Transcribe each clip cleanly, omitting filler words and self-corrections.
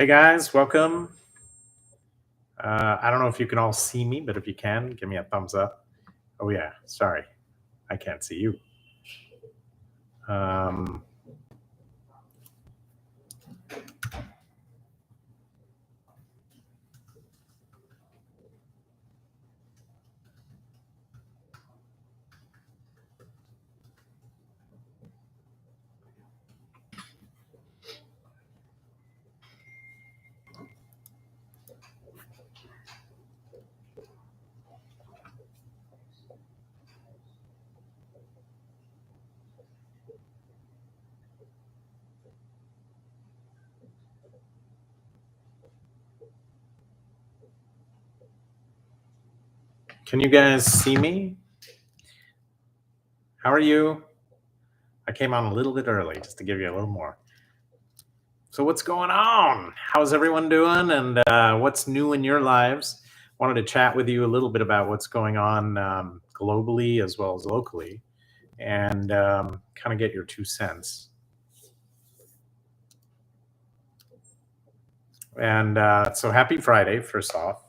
Hey guys, welcome. I don't know if you can all see me, but if you can, give me a thumbs up. Oh yeah, sorry, I can't see you. Um, can you guys see me? How are you? I came on a little bit early just to give you a little more. So what's going on? How's everyone doing? And what's new in your lives? Wanted to chat with you a little bit about what's going on globally as well as locally, and kind of get your 2 cents. And so happy Friday, first off.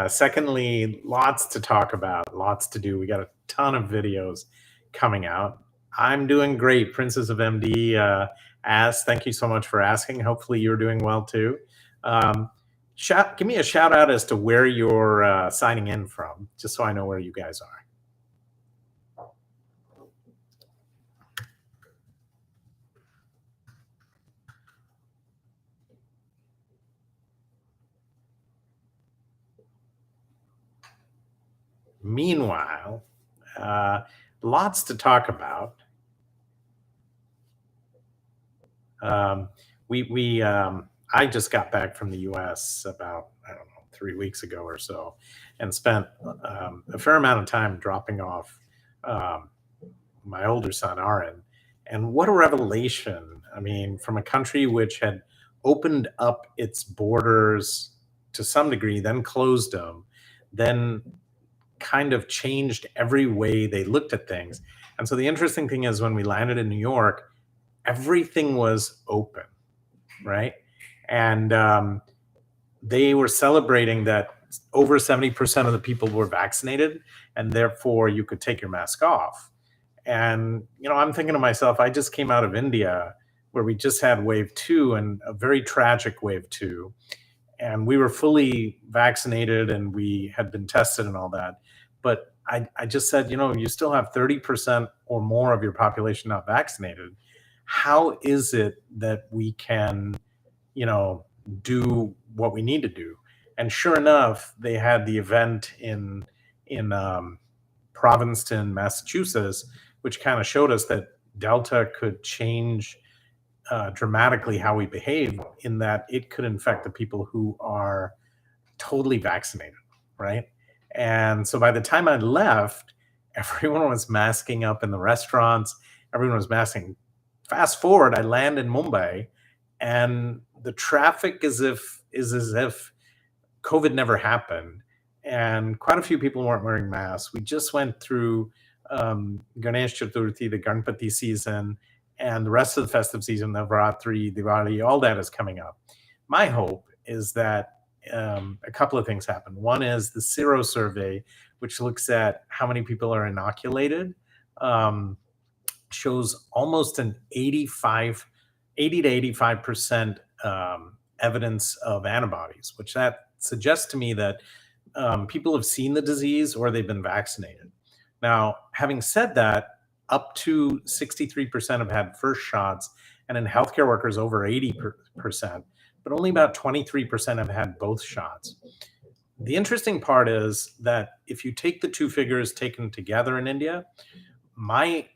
Secondly, lots to talk about, lots to do. We got a ton of videos coming out. I'm doing great. Princess of MD asked, thank you so much for asking. Hopefully you're doing well too. Give me a shout out as to where you're signing in from, just so I know where you guys are. Meanwhile, uh, lots to talk about. Um, I just got back from the U.S. about, I don't know, 3 weeks ago or so, and spent a fair amount of time dropping off um, my older son, Aaron. And what a revelation! I mean, from a country which had opened up its borders to some degree, then closed them, then kind of changed every way they looked at things. And so the interesting thing is, when we landed in New York, everything was open, right? And they were celebrating that over 70% of the people were vaccinated, and therefore you could take your mask off. And, I'm thinking to myself, I just came out of India where we just had wave two, and a very tragic wave two. And we were fully vaccinated and we had been tested and all that. But I just said, you still have 30% or more of your population not vaccinated. How is it that we can, you know, do what we need to do? And sure enough, they had the event in Provincetown, Massachusetts, which kind of showed us that Delta could change dramatically how we behave, in that it could infect the people who are totally vaccinated, right? And so by the time I left, everyone was masking up in the restaurants, everyone was masking. Fast forward, I land in Mumbai, and the traffic is as if COVID never happened, and quite a few people weren't wearing masks. We just went through Ganesh Chaturthi, the Ganpati season, and the rest of the festive season, Navratri, Diwali, all that is coming up. My hope is that a couple of things happen. One is the Sero survey, which looks at how many people are inoculated, um, shows almost an 80 to 85% evidence of antibodies, which that suggests to me that people have seen the disease or they've been vaccinated. Now, having said that, up to 63% have had first shots, and in healthcare workers, over 80%, but only about 23% have had both shots. The interesting part is that if you take the two figures taken together in India, my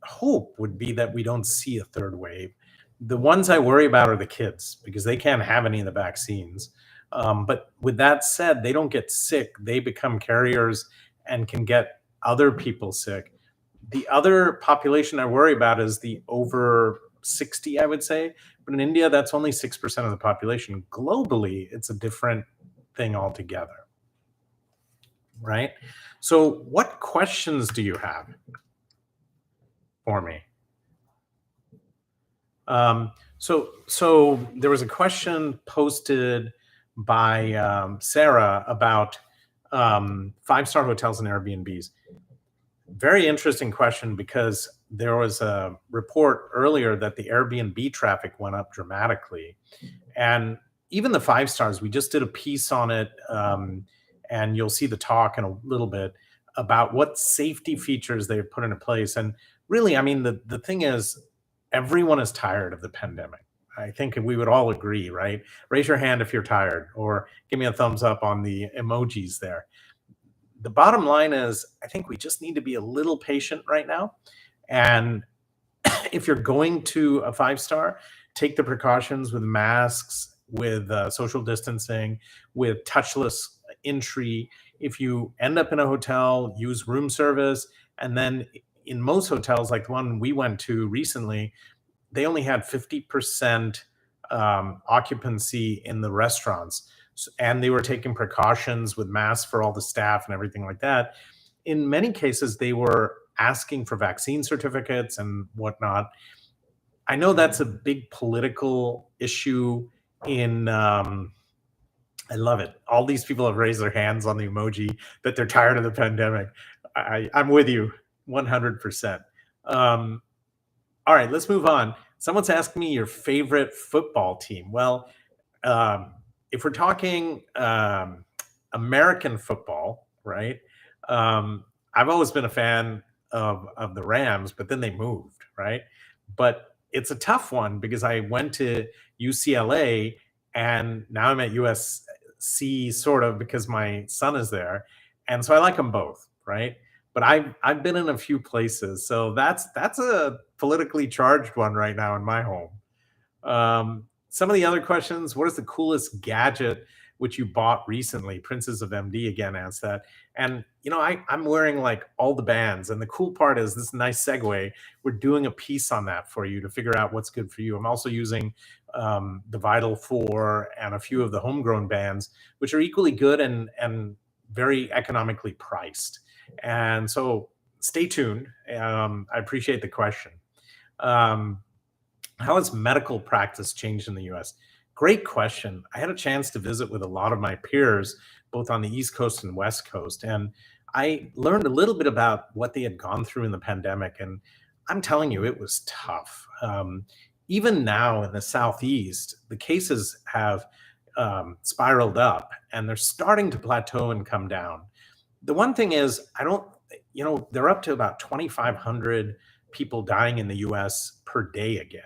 hope would be that we don't see a third wave. The ones I worry about are the kids, because they can't have any of the vaccines. But with that said, they don't get sick. They become carriers and can get other people sick. The other population I worry about is the over 60, I would say. But in India, that's only 6% of the population. Globally, it's a different thing altogether, right? So, what questions do you have for me? Um, So there was a question posted by Sarah about five-star hotels and Airbnbs. Very interesting question because there was a report earlier that the Airbnb traffic went up dramatically, and even the five stars. We just did a piece on it, and you'll see the talk in a little bit about what safety features they've put into place. And really, I mean, the thing is, everyone is tired of the pandemic. I think we would all agree, right? Raise your hand if you're tired, or give me a thumbs up on the emojis there. The bottom line is, I think we just need to be a little patient right now. And if you're going to a five star, take the precautions with masks, with social distancing, with touchless entry. If you end up in a hotel, use room service. And then in most hotels, like the one we went to recently, they only had 50% occupancy in the restaurants. And they were taking precautions with masks for all the staff and everything like that. In many cases, they were asking for vaccine certificates and whatnot. I know that's a big political issue in I love it. All these people have raised their hands on the emoji that they're tired of the pandemic. I'm with you 100%. Um, all right, let's move on. Someone's asked me your favorite football team. Well, um, if we're talking American football, right? I've always been a fan of the Rams, but then they moved, right? But it's a tough one because I went to UCLA and now I'm at USC, sort of, because my son is there, and so I like them both, right? But I've been in a few places, so that's a politically charged one right now in my home. Some of the other questions: what is the coolest gadget which you bought recently? Princess of MD again asked that. And I'm wearing like all the bands. And the cool part is this nice segue. We're doing a piece on that for you to figure out what's good for you. I'm also using the Vital 4 and a few of the homegrown bands, which are equally good and very economically priced. And so stay tuned. I appreciate the question. Um, how has medical practice changed in the US? Great question. I had a chance to visit with a lot of my peers, both on the East Coast and West Coast, and I learned a little bit about what they had gone through in the pandemic. And I'm telling you, it was tough. Even now in the Southeast, the cases have spiraled up and they're starting to plateau and come down. The one thing is, I don't, they're up to about 2,500 people dying in the US per day again.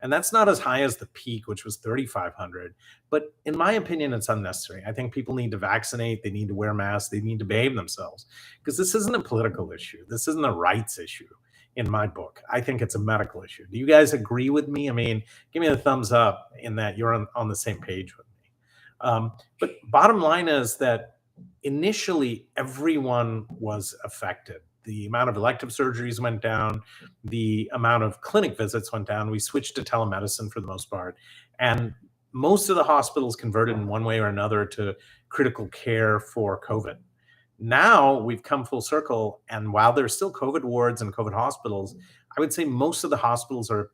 And that's not as high as the peak, which was 3,500. But in my opinion, it's unnecessary. I think people need to vaccinate, they need to wear masks, they need to behave themselves, because this isn't a political issue. This isn't a rights issue in my book. I think it's a medical issue. Do you guys agree with me? I mean, give me a thumbs up in that you're on the same page with me. But bottom line is that initially everyone was affected. The amount of elective surgeries went down, the amount of clinic visits went down. We switched to telemedicine for the most part. And most of the hospitals converted in one way or another to critical care for COVID. Now we've come full circle. And while there's still COVID wards and COVID hospitals, I would say most of the hospitals are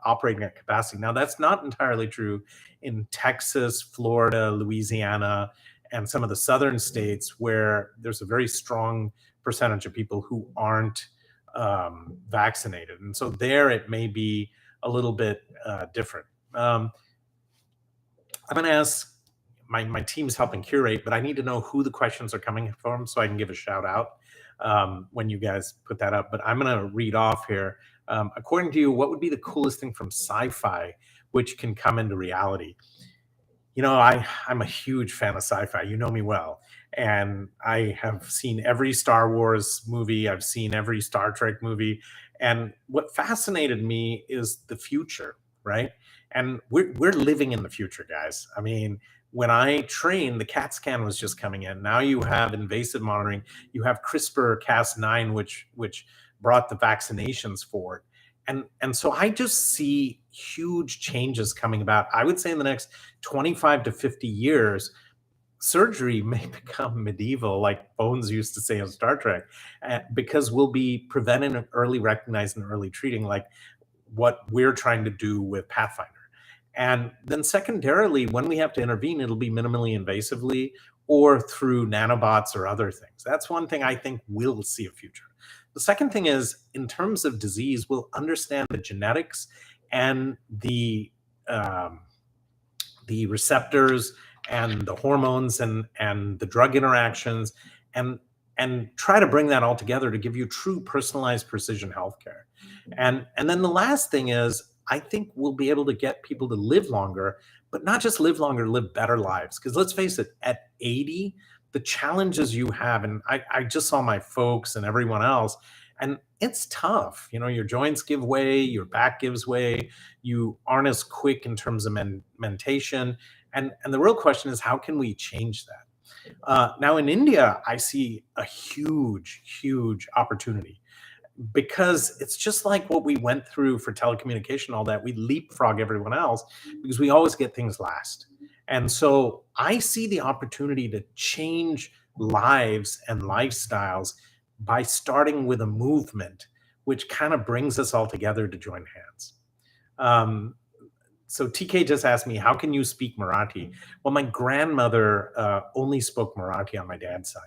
operating at capacity. Now, that's not entirely true in Texas, Florida, Louisiana, and some of the southern states where there's a very strong percentage of people who aren't vaccinated. And so there it may be a little bit different. I'm going to ask my team's helping curate, but I need to know who the questions are coming from so I can give a shout out when you guys put that up. But I'm going to read off here. According to you, what would be the coolest thing from sci-fi which can come into reality? I'm a huge fan of sci-fi. You know me well. And I have seen every Star Wars movie. I've seen every Star Trek movie. And what fascinated me is the future, right? And we're living in the future, guys. I mean, when I trained, the CAT scan was just coming in. Now you have invasive monitoring. You have CRISPR-Cas9, which brought the vaccinations forward. And so I just see huge changes coming about. I would say in the next 25 to 50 years, surgery may become medieval, like Bones used to say on Star Trek, because we'll be preventing, early recognizing, early treating. Like what we're trying to do with Pathfinder. And then secondarily, when we have to intervene, it'll be minimally invasively or through nanobots or other things. That's one thing I think we'll see a future. The second thing is, in terms of disease, we'll understand the genetics and um, the receptors and the hormones and the drug interactions, and try to bring that all together to give you true personalized precision healthcare. And then the last thing is, I think we'll be able to get people to live longer, but not just live longer, live better lives. Because let's face it, at 80, the challenges you have, and I just saw my folks and everyone else, and it's tough. Your joints give way, your back gives way, you aren't as quick in terms of mentation. And the real question is, how can we change that? Now in India, I see a huge, huge opportunity, because it's just like what we went through for telecommunication, all that. We leapfrog everyone else because we always get things last. And so I see the opportunity to change lives and lifestyles by starting with a movement which kind of brings us all together to join hands. Um, so TK just asked me, how can you speak Marathi? Well, my grandmother only spoke Marathi on my dad's side.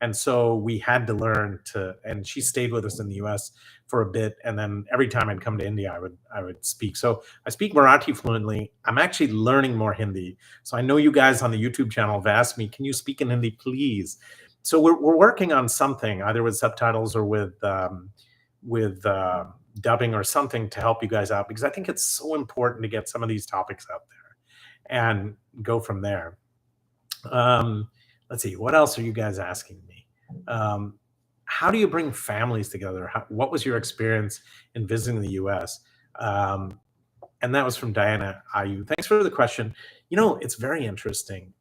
And so we had to learn to, and she stayed with us in the US for a bit. And then every time I'd come to India, I would speak. So I speak Marathi fluently. I'm actually learning more Hindi. So I know you guys on the YouTube channel have asked me, can you speak in Hindi, please? So we're working on something, either with subtitles or with dubbing or something to help you guys out, because I think it's so important to get some of these topics out there and go from there. Um, let's see, what else are you guys asking me? How do you bring families together? What was your experience in visiting the US? Um, and that was from Diana Ayu. Thanks for the question. It's very interesting.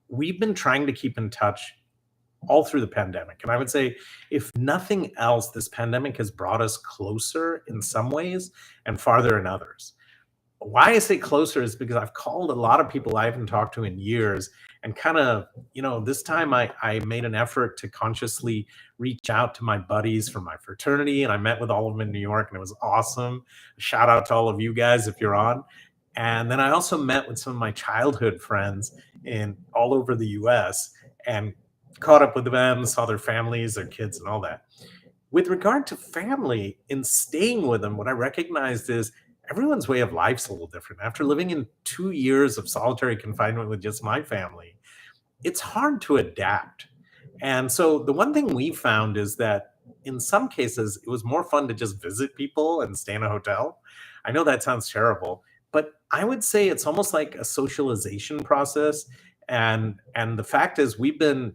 We've been trying to keep in touch all through the pandemic. And I would say, if nothing else, this pandemic has brought us closer in some ways and farther in others. Why I say closer is because I've called a lot of people I haven't talked to in years, and kind of, this time I made an effort to consciously reach out to my buddies from my fraternity, and I met with all of them in New York, and it was awesome. Shout out to all of you guys if you're on. And then I also met with some of my childhood friends in all over the US and caught up with them, saw their families, their kids, and all that. With regard to family, in staying with them, what I recognized is everyone's way of life's a little different. After living in 2 years of solitary confinement with just my family, it's hard to adapt. And so the one thing we found is that in some cases, it was more fun to just visit people and stay in a hotel. I know that sounds terrible, but I would say it's almost like a socialization process. And the fact is, we've been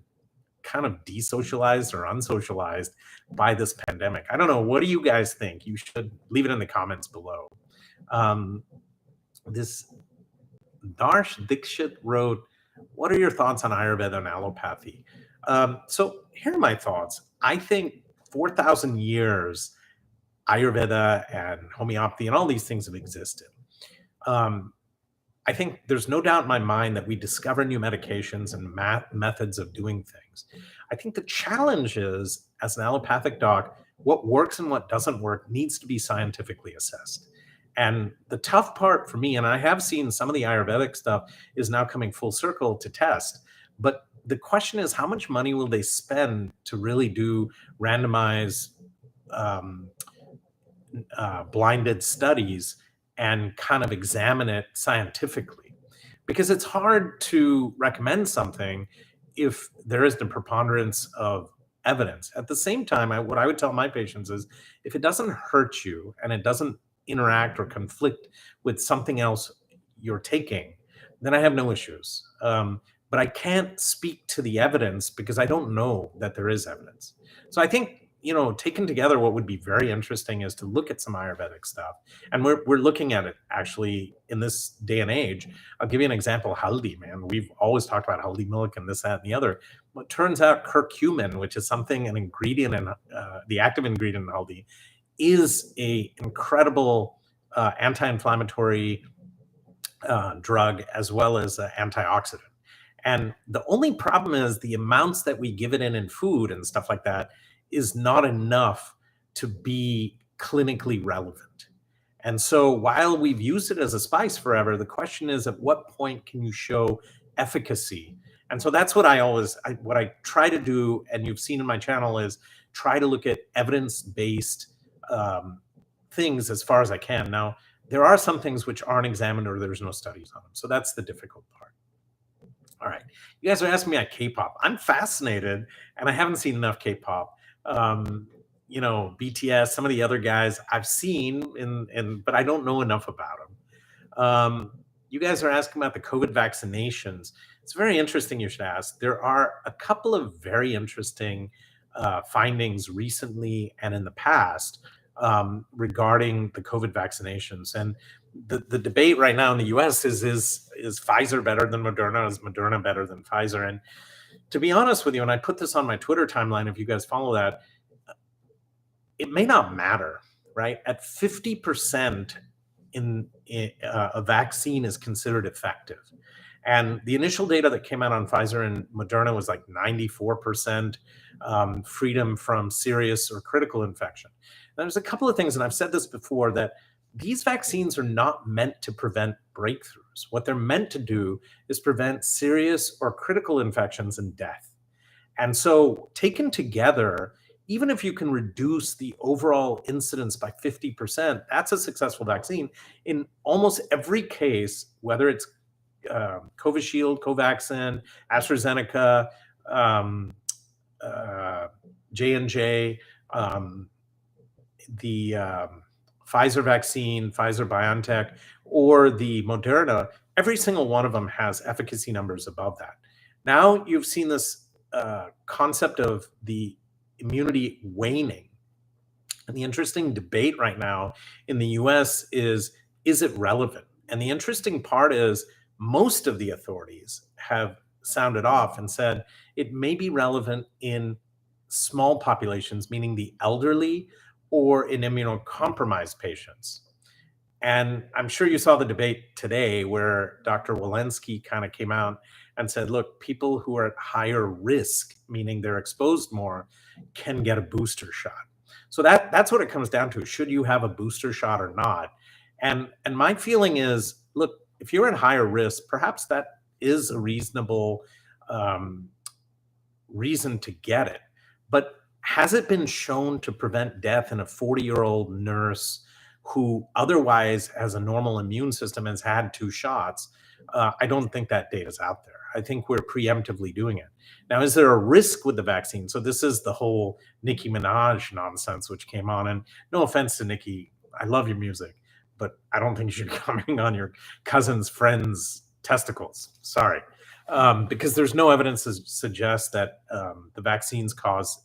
kind of desocialized or unsocialized by this pandemic. I don't know. What do you guys think? You should leave it in the comments below. This Darsh Dikshit wrote, what are your thoughts on Ayurveda and allopathy? So here are my thoughts. I think 4,000 years, Ayurveda and homeopathy and all these things have existed. Um, I think there's no doubt in my mind that we discover new medications and methods of doing things. I think the challenge is, as an allopathic doc, what works and what doesn't work needs to be scientifically assessed. And the tough part for me, and I have seen some of the Ayurvedic stuff is now coming full circle to test, but the question is, how much money will they spend to really do randomized um, blinded studies and kind of examine it scientifically? Because it's hard to recommend something if there is the preponderance of evidence. At the same time, what I would tell my patients is, if it doesn't hurt you and it doesn't interact or conflict with something else you're taking, then I have no issues. But I can't speak to the evidence because I don't know that there is evidence. So I think, taken together, what would be very interesting is to look at some Ayurvedic stuff. And we're looking at it actually in this day and age. I'll give you an example. Haldi, man. We've always talked about haldi milk and this, that, and the other. But it turns out curcumin, which is an ingredient in the active ingredient in haldi, is a incredible anti-inflammatory drug, as well as an antioxidant. And the only problem is the amounts that we give it in food and stuff like that is not enough to be clinically relevant. And so while we've used it as a spice forever, the question is at what point can you show efficacy? And so that's what what I try to do, and you've seen in my channel, is try to look at evidence-based um, things as far as I can. Now, there are some things which aren't examined or there's no studies on them. So that's the difficult part. All right. You guys are asking me about K-pop. I'm fascinated, and I haven't seen enough K-pop. Um, BTS, some of the other guys I've seen, but I don't know enough about them. You guys are asking about the COVID vaccinations. It's very interesting you should ask. There are a couple of very interesting findings recently and in the past regarding the COVID vaccinations. And the debate right now in the US is Pfizer better than Moderna? Is Moderna better than Pfizer? And to be honest with you, and I put this on my Twitter timeline, if you guys follow that, it may not matter, right? At 50% a vaccine is considered effective. And the initial data that came out on Pfizer and Moderna was like 94% freedom from serious or critical infection. Now, there's a couple of things, and I've said this before, that these vaccines are not meant to prevent breakthroughs. What they're meant to do is prevent serious or critical infections and death. And so, taken together, even if you can reduce the overall incidence by 50%, that's a successful vaccine. In almost every case, whether it's Covishield, Covaxin, AstraZeneca, um, J&J, the Pfizer vaccine, Pfizer BioNTech, or the Moderna, every single one of them has efficacy numbers above that. Now you've seen this concept of the immunity waning. And the interesting debate right now in the US is it relevant? And the interesting part is most of the authorities have sounded off and said it may be relevant in small populations, meaning the elderly or in immunocompromised patients. And I'm sure you saw the debate today where Dr. Walensky kind of came out and said, look, people who are at higher risk, meaning they're exposed more, can get a booster shot. So that's what it comes down to. Should you have a booster shot or not? And my feeling is, look, if you're at higher risk, perhaps that is a reasonable um, reason to get it. But has it been shown to prevent death in a 40-year-old nurse who otherwise has a normal immune system and has had 2 shots? I don't think that data is out there. I think we're preemptively doing it. Now, is there a risk with the vaccine? So this is the whole Nicki Minaj nonsense which came on. And no offense to Nicki, I love your music, but I don't think you should be coming on your cousin's friend's testicles. Sorry. Because there's no evidence to suggest that the vaccines cause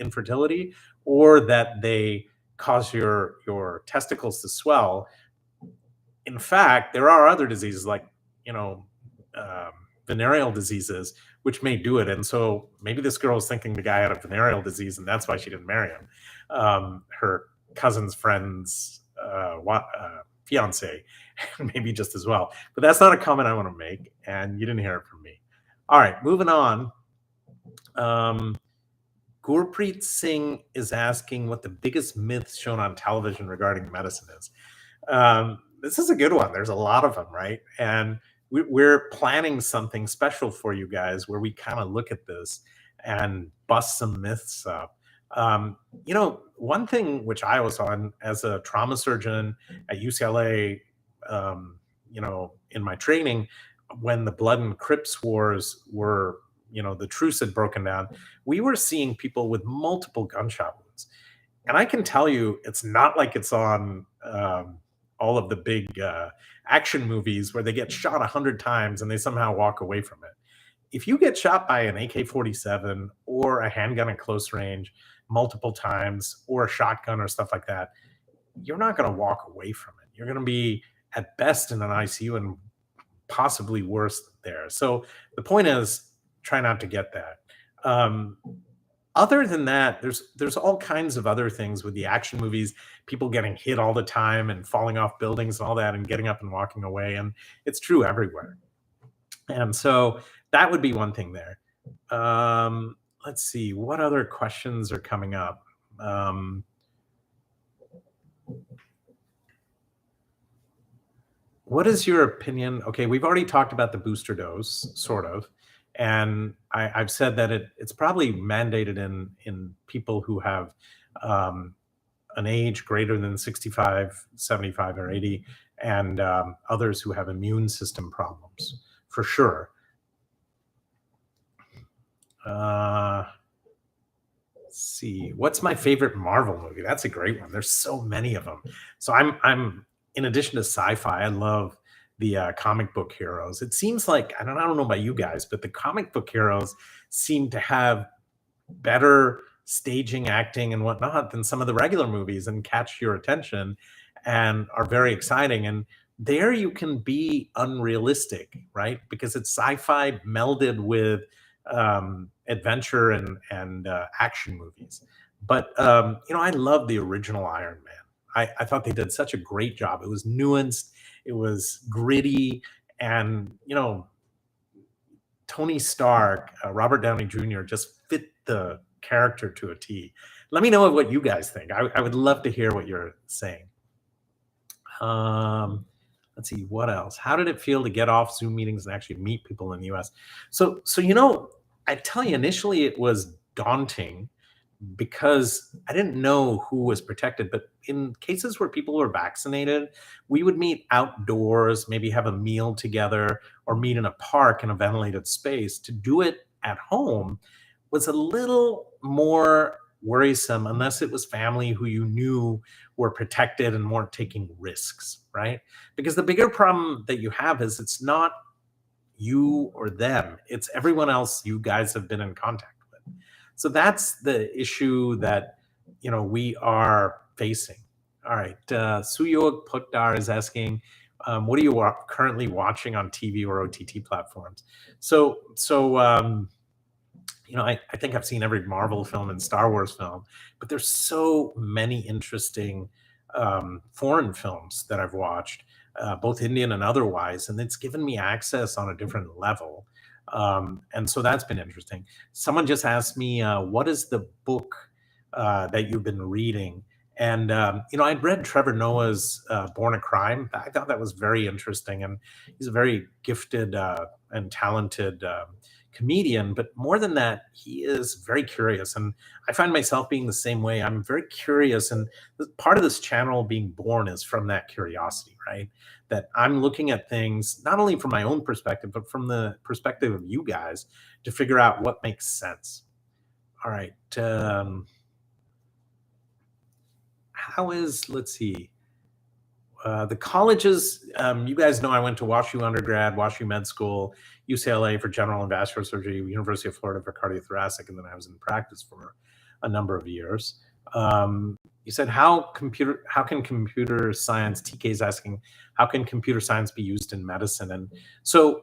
infertility or that they cause your testicles to swell. In fact, there are other diseases like, venereal diseases, which may do it. And so maybe this girl was thinking the guy had a venereal disease, and that's why she didn't marry him. Her cousin's friend's fiance, maybe just as well. But that's not a comment I want to make, and you didn't hear it from me. All right, moving on. Gurpreet Singh is asking what the biggest myth shown on television regarding medicine is. This is a good one. There's a lot of them, right? And we're planning something special for you guys where we kind of look at this and bust some myths up. One thing which I was on as a trauma surgeon at UCLA, in my training, when the Blood and Crips wars were, the truce had broken down, we were seeing people with multiple gunshot wounds. And I can tell you, it's not like it's on all of the big action movies where they get shot 100 times and they somehow walk away from it. If you get shot by an AK-47 or a handgun at close range multiple times or a shotgun or stuff like that, you're not going to walk away from it. You're going to be at best in an ICU and possibly worse there. So the point is, try not to get that. Other than that, there's all kinds of other things with the action movies, people getting hit all the time and falling off buildings and all that and getting up and walking away. And it's true everywhere. And so that would be one thing there. Let's see, what other questions are coming up? What is your opinion? Okay, we've already talked about the booster dose, sort of, and I've said that it's probably mandated in people who have um, an age greater than 65, 75, or 80, and others who have immune system problems, for sure. Uh, let's see, what's my favorite Marvel movie? That's a great one. There's so many of them. So I'm in addition to sci-fi, I love the comic book heroes. It seems like I don't know about you guys, but the comic book heroes seem to have better staging, acting, and whatnot than some of the regular movies, and catch your attention and are very exciting. And there you can be unrealistic, right? Because it's sci-fi melded with adventure and action movies. But I love the original Iron Man. I thought they did such a great job. It was nuanced, it was gritty, and Tony Stark, Robert Downey Jr. just fit the character to a T. Let me know what you guys think. I would love to hear what you're saying. Um, let's see what else. How did it feel to get off Zoom meetings and actually meet people in the U.S.? So I tell you, initially it was daunting because I didn't know who was protected. But in cases where people were vaccinated, we would meet outdoors, maybe have a meal together, or meet in a park in a ventilated space. To do it at home was a little more worrisome unless it was family who you knew were protected and weren't taking risks, right? Because the bigger problem that you have is it's not you or them, it's everyone else you guys have been in contact with. So that's the issue that we are facing. All right, Suyog Putdar is asking, what are you currently watching on TV or OTT platforms? So I think I've seen every Marvel film and Star Wars film, but there's so many interesting foreign films that I've watched, both Indian and otherwise, and it's given me access on a different level. And so that's been interesting. Someone just asked me, what is the book that you've been reading? And I'd read Trevor Noah's Born a Crime. I thought that was very interesting, and he's a very gifted and talented comedian. But more than that, he is very curious, and I find myself being the same way. I'm very curious, and part of this channel being born is from that curiosity, right? That I'm looking at things not only from my own perspective, but from the perspective of you guys to figure out what makes sense. All right. Let's see, the colleges, you guys know I went to WashU undergrad, WashU med school, UCLA for general and vascular surgery, University of Florida for cardiothoracic, and then I was in practice for a number of years. You said how can computer science, TK is asking, how can computer science be used in medicine? And so,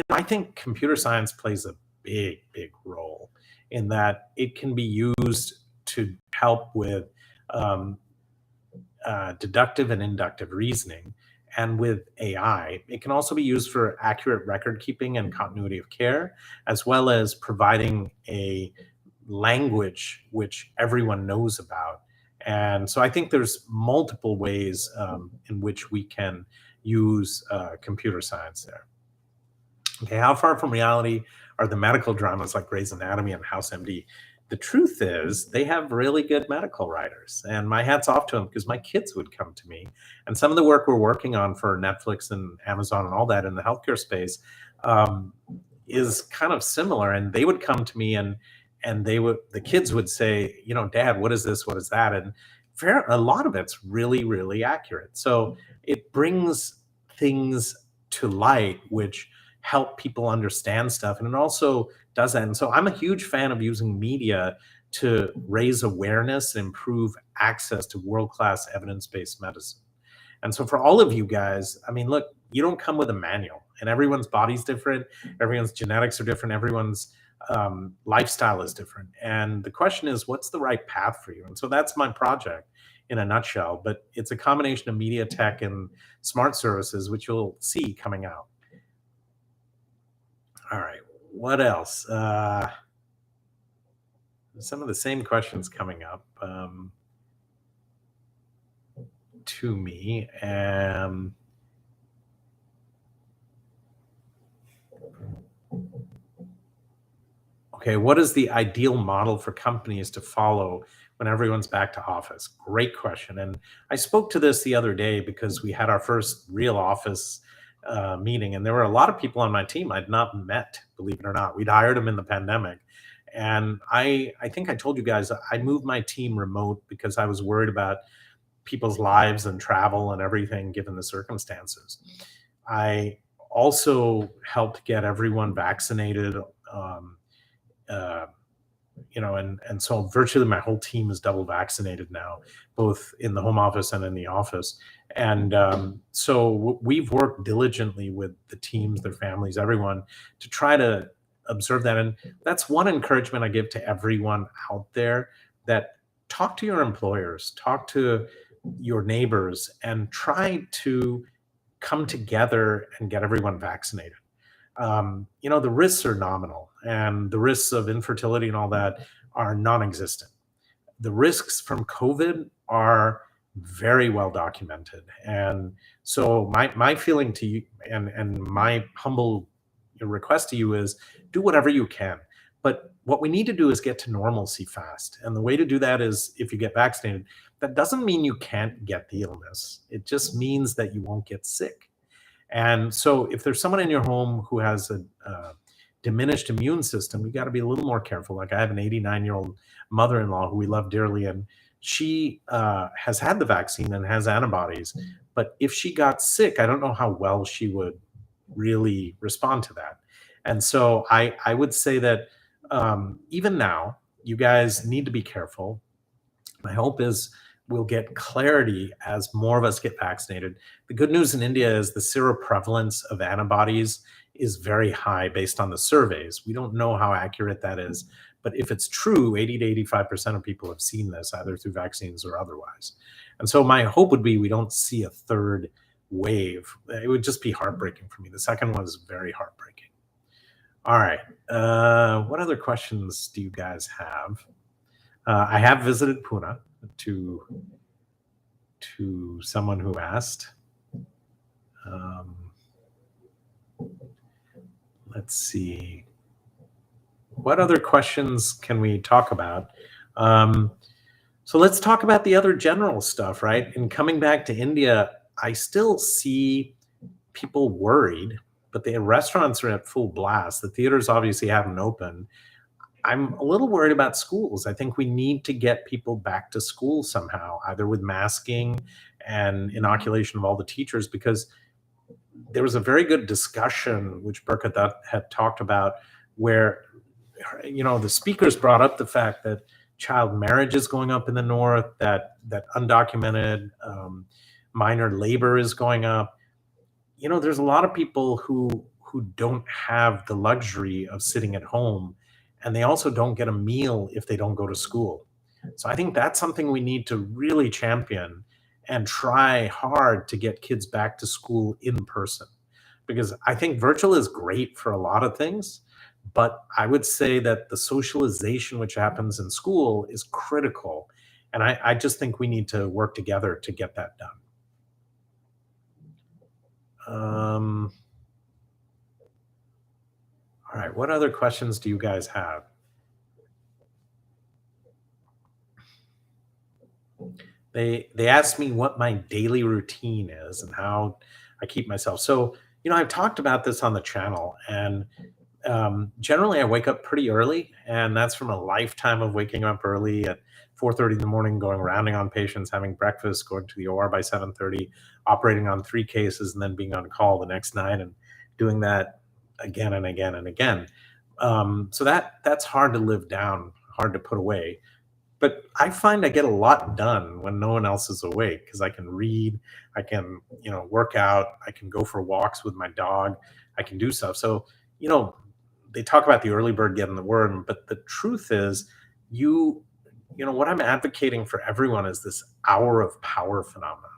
I think computer science plays a big role in that it can be used to help with um, deductive and inductive reasoning. And with AI, it can also be used for accurate record keeping and continuity of care, as well as providing a language which everyone knows about. And so I think there's multiple ways in which we can use computer science there. Okay, how far from reality are the medical dramas like Grey's Anatomy and House MD? The truth is, they have really good medical writers, and my hat's off to them because my kids would come to me. And some of the work we're working on for Netflix and Amazon and all that in the healthcare space um, is kind of similar. And they would come to me, and the kids would say, Dad, what is this? What is that? And a lot of it's really accurate. So it brings things to light which help people understand stuff, and it also does that. And so I'm a huge fan of using media to raise awareness and improve access to world-class evidence-based medicine. And so for all of you guys, I mean, look, you don't come with a manual, and everyone's body's different, everyone's genetics are different, everyone's lifestyle is different. And the question is, what's the right path for you? And so that's my project in a nutshell. But it's a combination of media tech and smart services, which you'll see coming out. All right. What else? Some of the same questions coming up to me. Okay, what is the ideal model for companies to follow when everyone's back to office? Great question. And I spoke to this the other day because we had our first real office meeting, and there were a lot of people on my team I'd not met, believe it or not. We'd hired them in the pandemic. And I think I told you guys I moved my team remote because I was worried about people's lives and travel and everything given the circumstances. I also helped get everyone vaccinated. Um, uh, and so virtually my whole team is double vaccinated now, both in the home office and in the office. And so we've worked diligently with the teams, their families, everyone to try to observe that. And that's one encouragement I give to everyone out there, that talk to your employers, talk to your neighbors, and try to come together and get everyone vaccinated. The risks are nominal, and the risks of infertility and all that are non-existent. The risks from COVID are very well documented, and so my feeling to you, and my humble request to you is, do whatever you can. But what we need to do is get to normalcy fast, and the way to do that is if you get vaccinated. That doesn't mean you can't get the illness. It just means that you won't get sick. And so, if there's someone in your home who has a diminished immune system, we got to be a little more careful. Like I have an 89-year-old mother-in-law who we love dearly, and she has had the vaccine and has antibodies. But if she got sick, I don't know how well she would really respond to that. And so, I would say that even now, you guys need to be careful. My hope is we'll get clarity as more of us get vaccinated. The good news in India is the seroprevalence of antibodies is very high based on the surveys. We don't know how accurate that is, but if it's true, 80 to 85% of people have seen this either through vaccines or otherwise. And so my hope would be we don't see a third wave. It would just be heartbreaking for me. The second one is very heartbreaking. All right. What other questions do you guys have? I have visited Pune to someone who asked. Um, let's see. What other questions can we talk about? So let's talk about the other general stuff, right? And coming back to India, I still see people worried, but the restaurants are at full blast. The theaters obviously haven't opened. I'm a little worried about schools. I think we need to get people back to school somehow, either with masking and inoculation of all the teachers, because there was a very good discussion which Berkat had talked about, where the speakers brought up the fact that child marriage is going up in the north, that undocumented minor labor is going up. There's a lot of people who don't have the luxury of sitting at home, and they also don't get a meal if they don't go to school. So I think that's something we need to really champion and try hard to get kids back to school in person. Because I think virtual is great for a lot of things, but I would say that the socialization which happens in school is critical. And I just think we need to work together to get that done. All right, what other questions do you guys have? They asked me what my daily routine is and how I keep myself. So, I've talked about this on the channel, and generally I wake up pretty early, and that's from a lifetime of waking up early at 4:30 in the morning, going rounding on patients, having breakfast, going to the OR by 7:30, operating on 3 cases, and then being on call the next night and doing that again and again and again. So that's hard to live down, hard to put away. But I find I get a lot done when no one else is awake because I can read, I can, work out, I can go for walks with my dog, I can do stuff. So, you know, they talk about the early bird getting the worm, but the truth is, you, what I'm advocating for everyone is this hour of power phenomenon,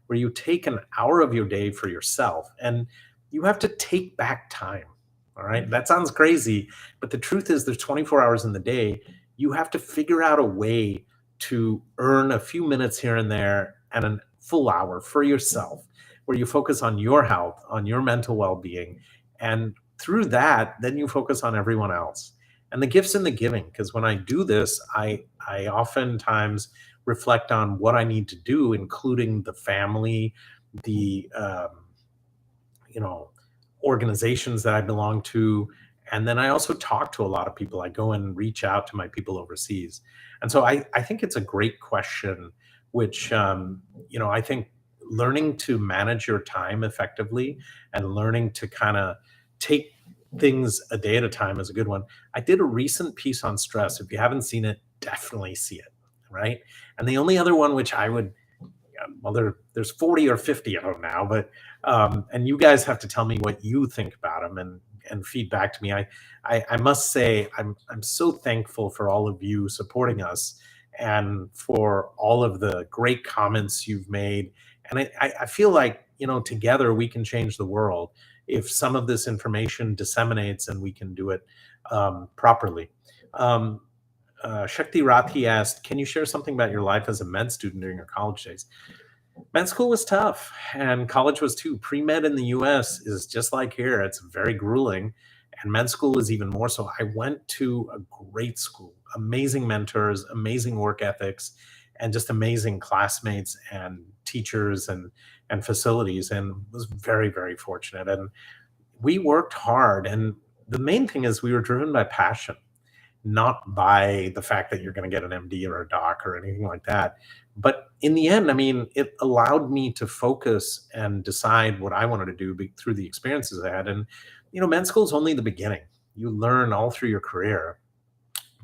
where you take an hour of your day for yourself and you have to take back time. All right. That sounds crazy, but the truth is, there's 24 hours in the day. You have to figure out a way to earn a few minutes here and there and a full hour for yourself, where you focus on your health, on your mental well being. And through that, then you focus on everyone else. And the gift's in the giving, because when I do this, I oftentimes reflect on what I need to do, including the family, the you know, organizations that I belong to. And then I also talk to a lot of people. I go and reach out to my people overseas. And so I think it's a great question, which, I think learning to manage your time effectively and learning to kind of take things a day at a time is a good one. I did a recent piece on stress. If you haven't seen it, definitely see it. Right. And the only other one, which I would, well, there's 40 or 50 of them now, but and you guys have to tell me what you think about them and feed back to me. I must say I'm so thankful for all of you supporting us and for all of the great comments you've made. And I feel like, together we can change the world if some of this information disseminates and we can do it properly. Um, Shakti Rathi asked, "Can you share something about your life as a med student during your college days?" Med school was tough, and college was too. Pre med in the US is just like here, it's very grueling, and med school is even more so. I went to a great school, amazing mentors, amazing work ethics, and just amazing classmates and teachers and facilities, and was very, very fortunate. And we worked hard. And the main thing is we were driven by passion, not by the fact that you're going to get an MD or a doc or anything like that. But in the end, I mean, it allowed me to focus and decide what I wanted to do through the experiences I had. And, med school is only the beginning. You learn all through your career.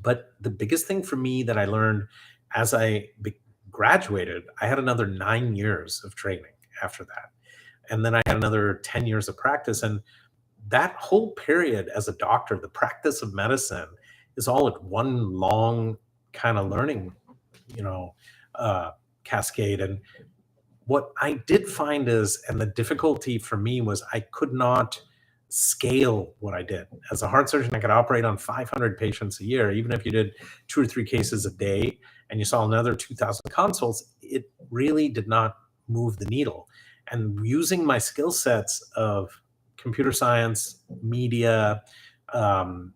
But the biggest thing for me that I learned as graduated, I had another 9 years of training after that. And then I had another 10 years of practice. And that whole period as a doctor, the practice of medicine is all at one long kind of learning, you know, uh, cascade. And what I did find is, and the difficulty for me was I could not scale what I did. As a heart surgeon, I could operate on 500 patients a year. Even if you did 2 or 3 cases a day and you saw another 2,000 consults, it really did not move the needle. And using my skill sets of computer science, media, um,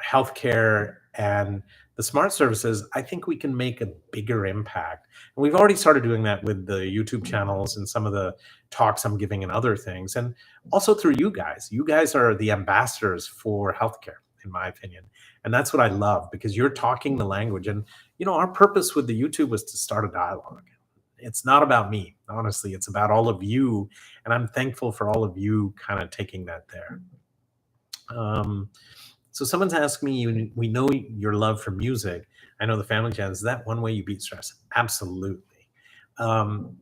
healthcare, and the smart services, I think we can make a bigger impact. And we've already started doing that with the YouTube channels and some of the talks I'm giving and other things. And also through you guys. You guys are the ambassadors for healthcare, in my opinion. And that's what I love, because you're talking the language. And, our purpose with the YouTube was to start a dialogue. It's not about me, honestly. It's about all of you. And I'm thankful for all of you kind of taking that there. Um, so someone's asked me, we know your love for music. I know the family chat. Is that one way you beat stress? Absolutely.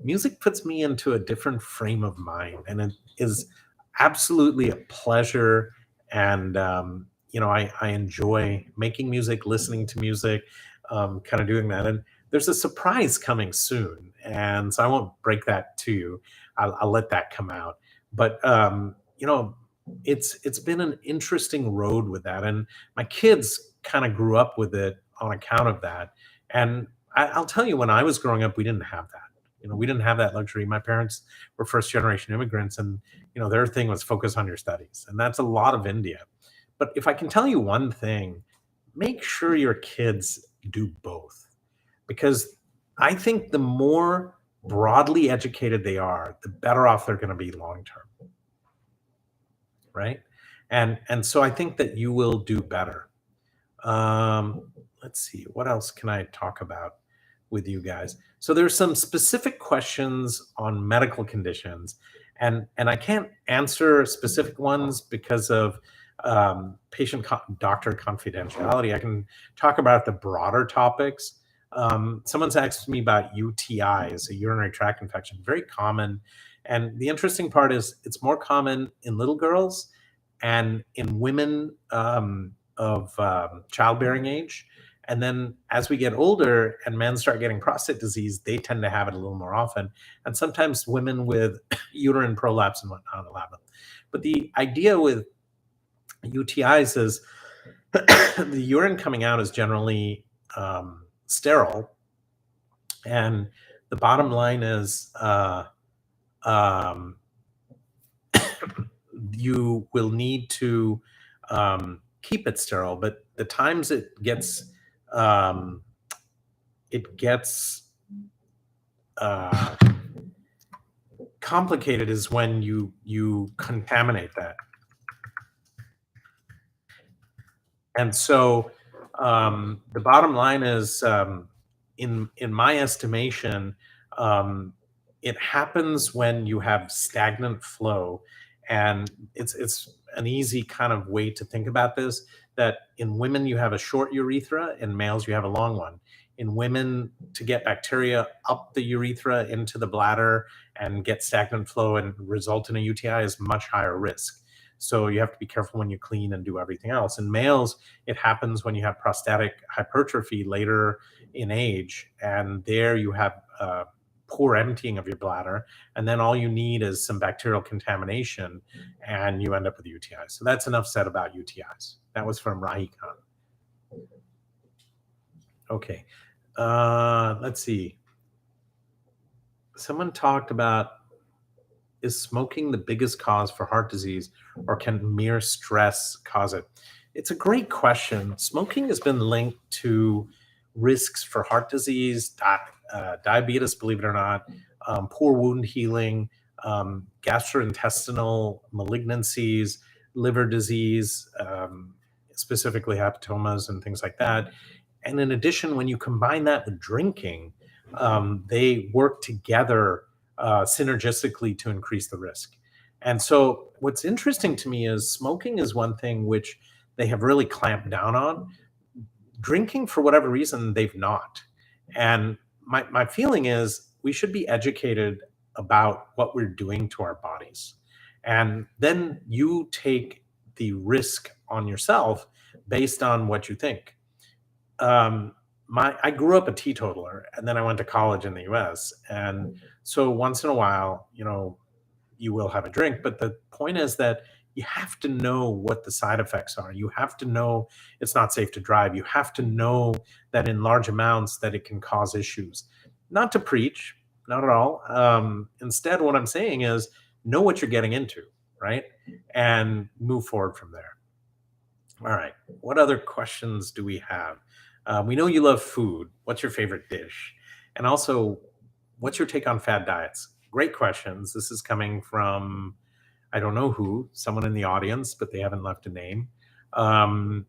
Music puts me into a different frame of mind, and it is absolutely a pleasure. And I enjoy making music, listening to music, kind of doing that. And there's a surprise coming soon, and so I won't break that to you. I'll let that come out. But it's been an interesting road with that, and my kids kind of grew up with it on account of that. And I'll tell you, when I was growing up, we didn't have that. We didn't have that luxury. My parents were first generation immigrants, and their thing was focus on your studies, and that's a lot of India. But if I can tell you one thing, make sure your kids do both, because I think the more broadly educated they are, the better off they're going to be long term, right? And so I think that you will do better. Let's see, what else can I talk about with you guys? So there's some specific questions on medical conditions, and I can't answer specific ones because of doctor confidentiality. I can talk about the broader topics. Someone's asked me about UTIs, a urinary tract infection, very common. And the interesting part is it's more common in little girls and in women of childbearing age. And then as we get older and men start getting prostate disease, they tend to have it a little more often. And sometimes women with uterine prolapse and whatnot will have them. But the idea with UTIs is the urine coming out is generally sterile. And the bottom line is um, you will need to keep it sterile. But the times um, it gets uh, complicated is when you contaminate that. And so the bottom line is, in my estimation, um, it happens when you have stagnant flow, and it's an easy kind of way to think about this. That in women you have a short urethra, in males you have a long one. In women, to get bacteria up the urethra into the bladder and get stagnant flow and result in a UTI is much higher risk. So you have to be careful when you clean and do everything else. In males, it happens when you have prostatic hypertrophy later in age, and there you have poor emptying of your bladder, and then all you need is some bacterial contamination, and you end up with UTI. So that's enough said about UTIs. That was from Rahi Khan. Okay, let's see. Someone talked about, is smoking the biggest cause for heart disease, or can mere stress cause it? It's a great question. Smoking has been linked to risks for heart disease, diabetes, believe it or not, poor wound healing, gastrointestinal malignancies, liver disease, specifically hepatomas and things like that. And in addition, when you combine that with drinking, they work together synergistically to increase the risk. And so, what's interesting to me is smoking is one thing which they have really clamped down on. Drinking, for whatever reason, they've not. And my feeling is we should be educated about what we're doing to our bodies. And then you take the risk on yourself based on what you think. I grew up a teetotaler, and then I went to college in the US. And so once in a while, you will have a drink, but the point is that you have to know what the side effects are. You have to know it's not safe to drive. You have to know that in large amounts that it can cause issues. Not to preach, not at all. Instead, what I'm saying is know what you're getting into, right? And move forward from there. All right. What other questions do we have? We know you love food. What's your favorite dish? And also, what's your take on fad diets? Great questions. This is coming from, I don't know who, someone in the audience, but they haven't left a name. Um,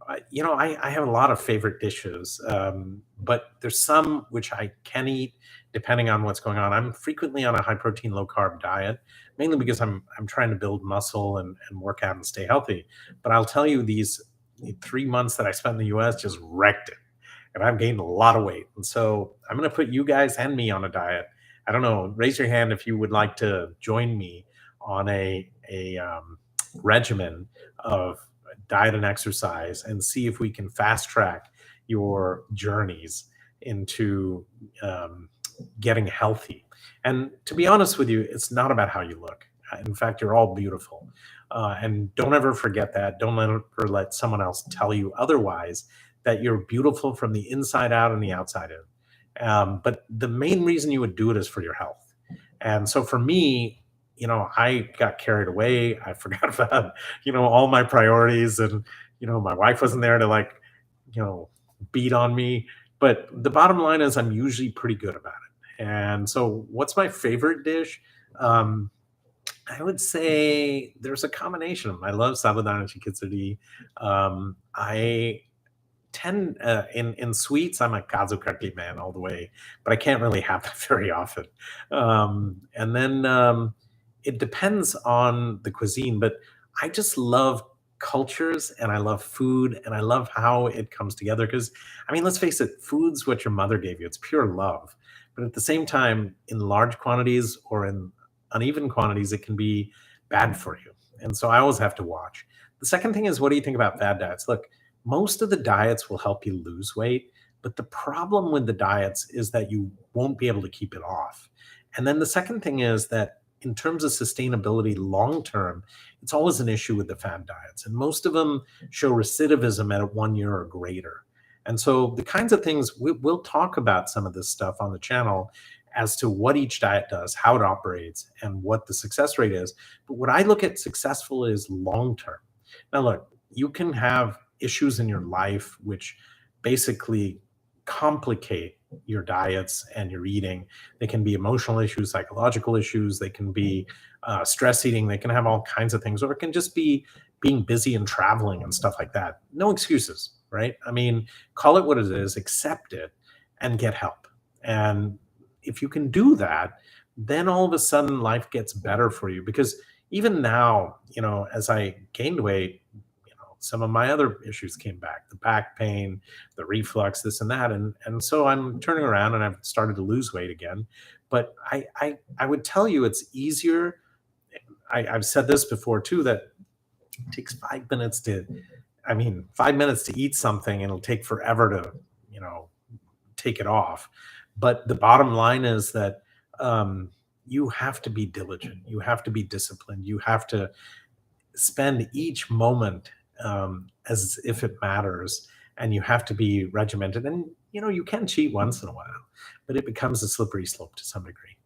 I have a lot of favorite dishes, but there's some which I can eat depending on what's going on. I'm frequently on a high protein, low carb diet, mainly because I'm trying to build muscle and work out and stay healthy. But I'll tell you, these 3 months that I spent in the US just wrecked it, and I've gained a lot of weight. And so I'm going to put you guys and me on a diet. I don't know. Raise your hand if you would like to join me on a regimen of diet and exercise, and see if we can fast track your journeys into getting healthy. And to be honest with you, it's not about how you look. In fact, you're all beautiful. And don't ever forget that. Don't ever let someone else tell you otherwise, that you're beautiful from the inside out and the outside in. But the main reason you would do it is for your health. And so for me, I got carried away. I forgot about, all my priorities, and, my wife wasn't there to you know, beat on me. But the bottom line is I'm usually pretty good about it. And so what's my favorite dish? Um, I would say there's a combination of them. I love sabudana khichdi. I tend in sweets, I'm a kazu kati man all the way, but I can't really have that very often. And then it depends on the cuisine, but I just love cultures, and I love food, and I love how it comes together. Because I mean, let's face it, food's what your mother gave you. It's pure love, but at the same time, in large quantities or in uneven quantities, it can be bad for you. And so I always have to watch. The second thing is, what do you think about fad diets? Look, most of the diets will help you lose weight, but the problem with the diets is that you won't be able to keep it off. And then the second thing is that in terms of sustainability long term, it's always an issue with the fad diets. And most of them show recidivism at 1 year or greater. And so the kinds of things we'll talk about some of this stuff on the channel as to what each diet does, how it operates, and what the success rate is. But what I look at successful is long term. Now, look, you can have issues in your life which basically complicate your diets and your eating. They can be emotional issues, psychological issues, they can be stress eating, they can have all kinds of things, or it can just be being busy and traveling and stuff like that. No excuses, right? I mean, call it what it is, accept it, and get help. And if you can do that, then all of a sudden life gets better for you. Because even now, as I gained weight, some of my other issues came back, the back pain, the reflux, this and that. And so I'm turning around and I've started to lose weight again. But I would tell you it's easier. I've said this before too, that it takes 5 minutes to, I mean, 5 minutes to eat something and it'll take forever to, you know, take it off. But the bottom line is that you have to be diligent. You have to be disciplined. You have to spend each moment as if it matters, and you have to be regimented. And you can cheat once in a while, but it becomes a slippery slope to some degree.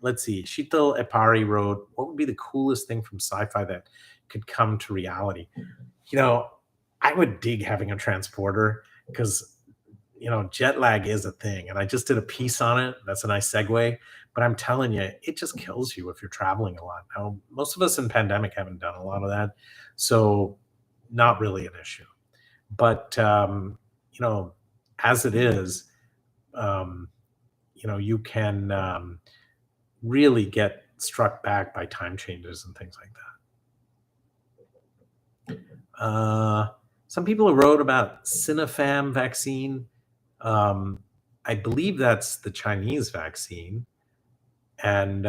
Let's see. Shital Epari wrote, "What would be the coolest thing from sci-fi that could come to reality?" You know, I would dig having a transporter because jet lag is a thing, and I just did a piece on it. That's a nice segue. But I'm telling you, it just kills you if you're traveling a lot. Now, most of us in pandemic haven't done a lot of that, so not really an issue. But you know, as it is, um, you can really get struck back by time changes and things like that. Some people have wrote about Sinopharm vaccine. Um, I believe that's the Chinese vaccine, and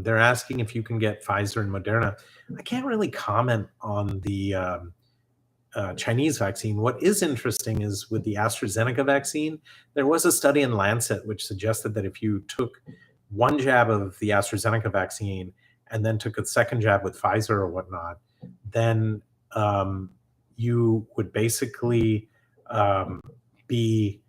they're asking if you can get Pfizer and Moderna. I can't really comment on the Chinese vaccine. What is interesting is with the AstraZeneca vaccine, there was a study in Lancet which suggested that if you took one jab of the AstraZeneca vaccine and then took a second jab with Pfizer or whatnot, then you would basically um, be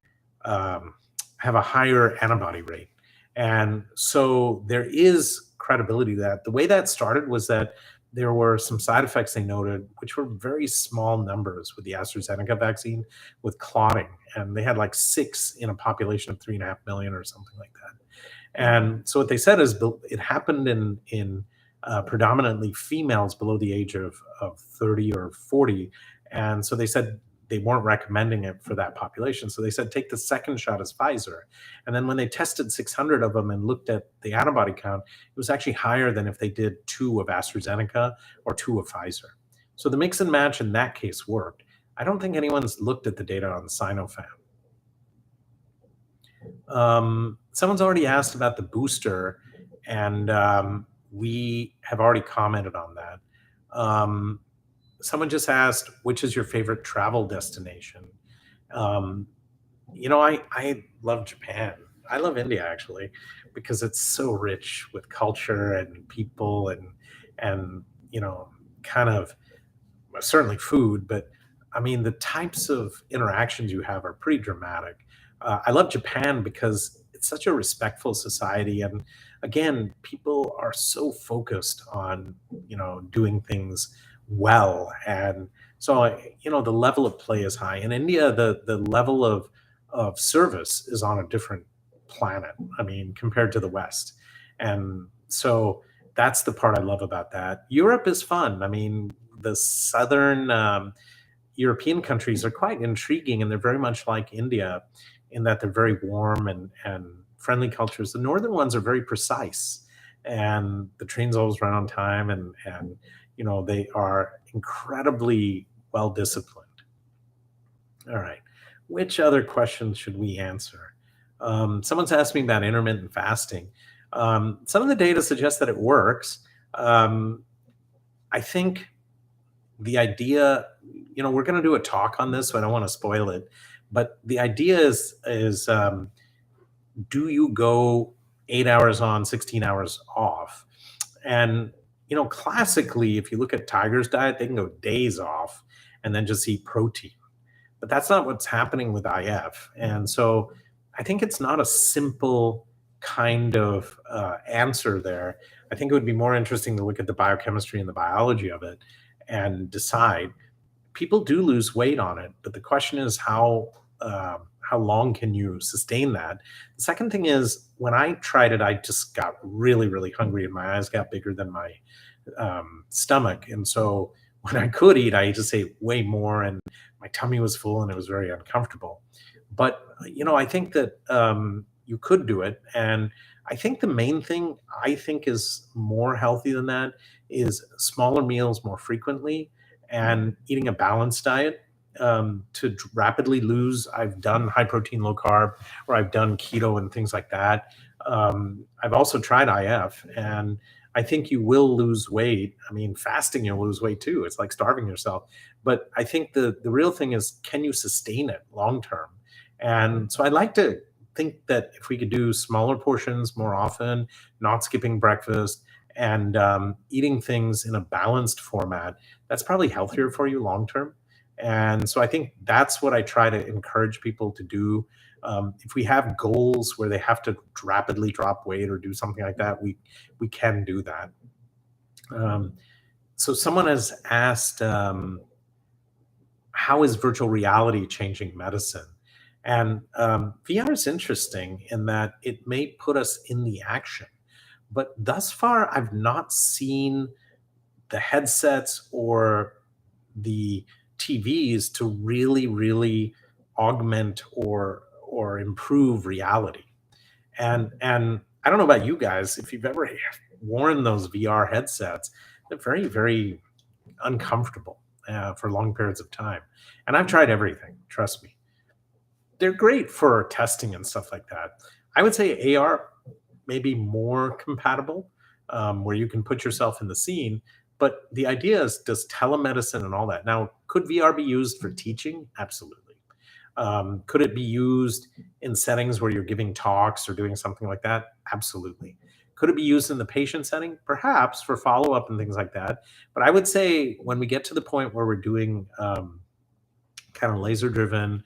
um, have a higher antibody rate. And so there is credibility to that. The way that started was that there were some side effects they noted, which were very small numbers with the AstraZeneca vaccine, with clotting. And they had like six in a population of 3.5 million or something like that. And so what they said is it happened in predominantly females below the age of 30 or 40. And so they said they weren't recommending it for that population. So they said take the second shot as Pfizer. And then when they tested 600 of them and looked at the antibody count, it was actually higher than if they did two of AstraZeneca or two of Pfizer. So the mix and match in that case worked. I don't think anyone's looked at the data on Sinopharm. Someone's already asked about the booster, and we have already commented on that. Someone just asked, which is your favorite travel destination? Um, I love Japan. I love India actually, because it's so rich with culture and people and kind of certainly food, but I mean, the types of interactions you have are pretty dramatic. I love Japan because it's such a respectful society, and again, people are so focused on doing things well, and so the level of play is high. In India, the level of service is on a different planet. I mean, compared to the West, and so that's the part I love about that. Europe is fun. I mean, the southern European countries are quite intriguing, and they're very much like India in that they're very warm and friendly cultures. The northern ones are very precise, and the trains always run on time, and they are incredibly well disciplined. All right, which other questions should we answer? Someone's asked me about intermittent fasting. Some of the data suggests that it works. I think the idea, we're going to do a talk on this, so I don't want to spoil it. But the idea is do you go 8 hours on, 16 hours off? And classically, if you look at Tiger's diet, they can go days off and then just eat protein. But that's not what's happening with IF. And so I think it's not a simple kind of answer there. I think it would be more interesting to look at the biochemistry and the biology of it. and decide, people do lose weight on it, but the question is how long can you sustain that? The second thing is, when I tried it, I just got really, really hungry, and my eyes got bigger than my stomach, and so when I could eat, I just ate way more, and my tummy was full, and it was very uncomfortable. But I think that you could do it, and I think the main thing I think is more healthy than that is smaller meals more frequently and eating a balanced diet to rapidly lose. I've done high protein, low carb, or I've done keto and things like that. I've also tried IF, and I think you will lose weight. I mean, fasting, you'll lose weight too. It's like starving yourself. But I think the real thing is, can you sustain it long term? And so I'd like to think that if we could do smaller portions more often, not skipping breakfast, and eating things in a balanced format, that's probably healthier for you long term. And so I think that's what I try to encourage people to do. If we have goals where they have to rapidly drop weight or do something like that, we can do that. Um, so someone has asked, how is virtual reality changing medicine? And VR is interesting in that it may put us in the action, but thus far I've not seen the headsets or the TVs to really, really augment or improve reality. And I don't know about you guys, if you've ever worn those VR headsets, they're very, very uncomfortable for long periods of time. And I've tried everything, trust me. They're great for testing and stuff like that. I would say AR may be more compatible, where you can put yourself in the scene. But the idea is, does telemedicine and all that. Now, could VR be used for teaching? Absolutely. Could it be used in settings where you're giving talks or doing something like that? Absolutely. Could it be used in the patient setting? Perhaps, for follow up and things like that. But I would say when we get to the point where we're doing kind of laser driven